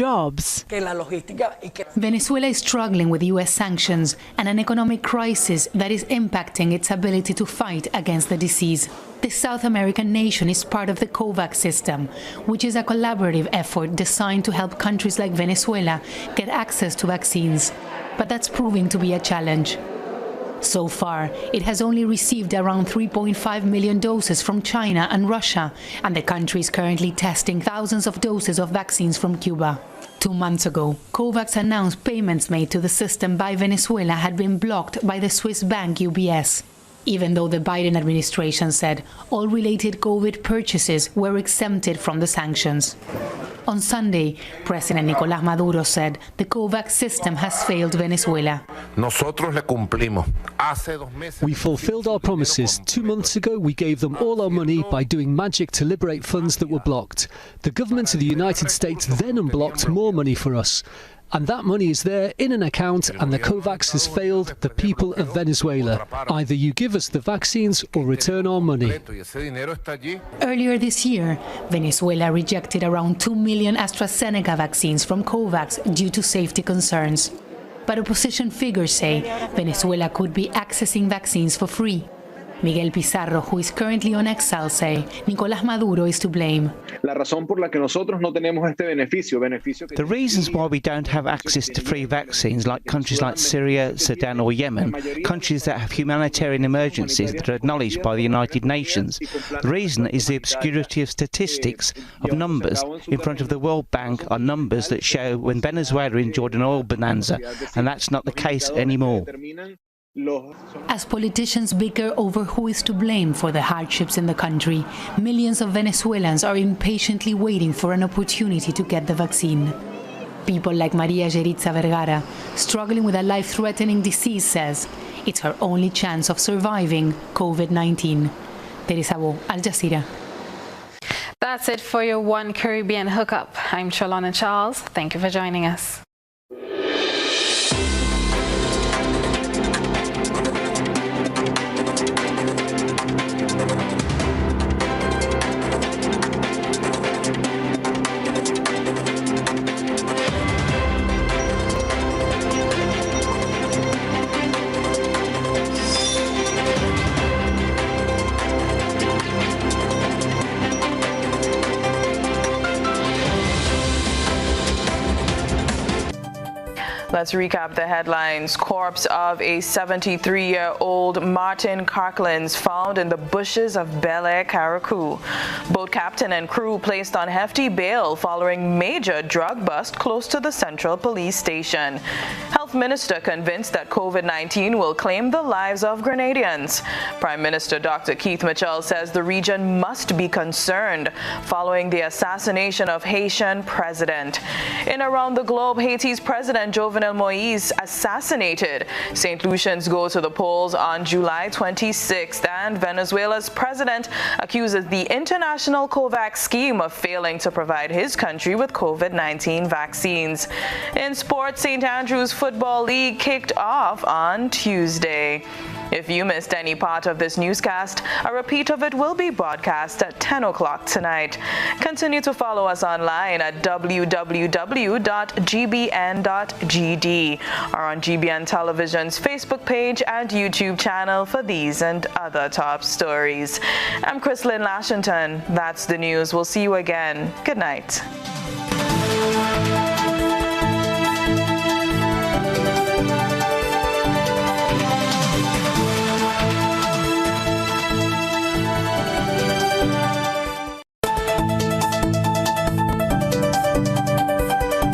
Venezuela is struggling with U.S. sanctions and an economic crisis that is impacting its ability to fight against the disease. The South American nation is part of the COVAX system, which is a collaborative effort designed to help countries like Venezuela get access to vaccines. But that's proving to be a challenge. So far, it has only received around 3.5 million doses from China and Russia, and the country is currently testing thousands of doses of vaccines from Cuba. 2 months ago, COVAX announced payments made to the system by Venezuela had been blocked by the Swiss bank UBS, even though the Biden administration said all related COVID purchases were exempted from the sanctions. On Sunday, President Nicolás Maduro said the COVAX system has failed Venezuela. We fulfilled our promises. 2 months ago, we gave them all our money by doing magic to liberate funds that were blocked. The government of the United States then unblocked more money for us. And that money is there in an account, and the COVAX has failed the people of Venezuela. Either you give us the vaccines or return our money. Earlier this year, Venezuela rejected around 2 million AstraZeneca vaccines from COVAX due to safety concerns. But opposition figures say Venezuela could be accessing vaccines for free. Miguel Pizarro, who is currently on exile, say Nicolás Maduro is to blame. The reasons why we don't have access to free vaccines, like countries like Syria, Sudan or Yemen, countries that have humanitarian emergencies that are acknowledged by the United Nations. The reason is the obscurity of statistics of numbers in front of the World Bank are numbers that show when Venezuela enjoyed an oil bonanza, and that's not the case anymore. As politicians bicker over who is to blame for the hardships in the country, millions of Venezuelans are impatiently waiting for an opportunity to get the vaccine. People like Maria Geritza Vergara, struggling with a life-threatening disease, says it's her only chance of surviving COVID-19. Teresa Bo, Al Jazeera. That's it for your One Caribbean Hookup. I'm Trellona Charles. Thank you for joining us. Let's recap the headlines. Corpse of a 73-year-old Martin Carklins found in the bushes of Bel Air, Carriacou. Boat captain and crew placed on hefty bail following major drug bust close to the Central Police Station. Health Minister convinced that COVID-19 will claim the lives of Grenadians. Prime Minister Dr. Keith Mitchell says the region must be concerned following the assassination of Haitian president. In around the globe, Haiti's President Jovenel Moïse assassinated. St. Lucians go to the polls on July 26th, and Venezuela's president accuses the international COVAX scheme of failing to provide his country with COVID-19 vaccines. In sports, St. Andrews Football League kicked off on Tuesday. If you missed any part of this newscast, a repeat of it will be broadcast at 10 o'clock tonight. Continue to follow us online at www.gbn.gd or on GBN Television's Facebook page and YouTube channel for these and other top stories. I'm Chrislyn Lashington. That's the news. We'll see you again. Good night.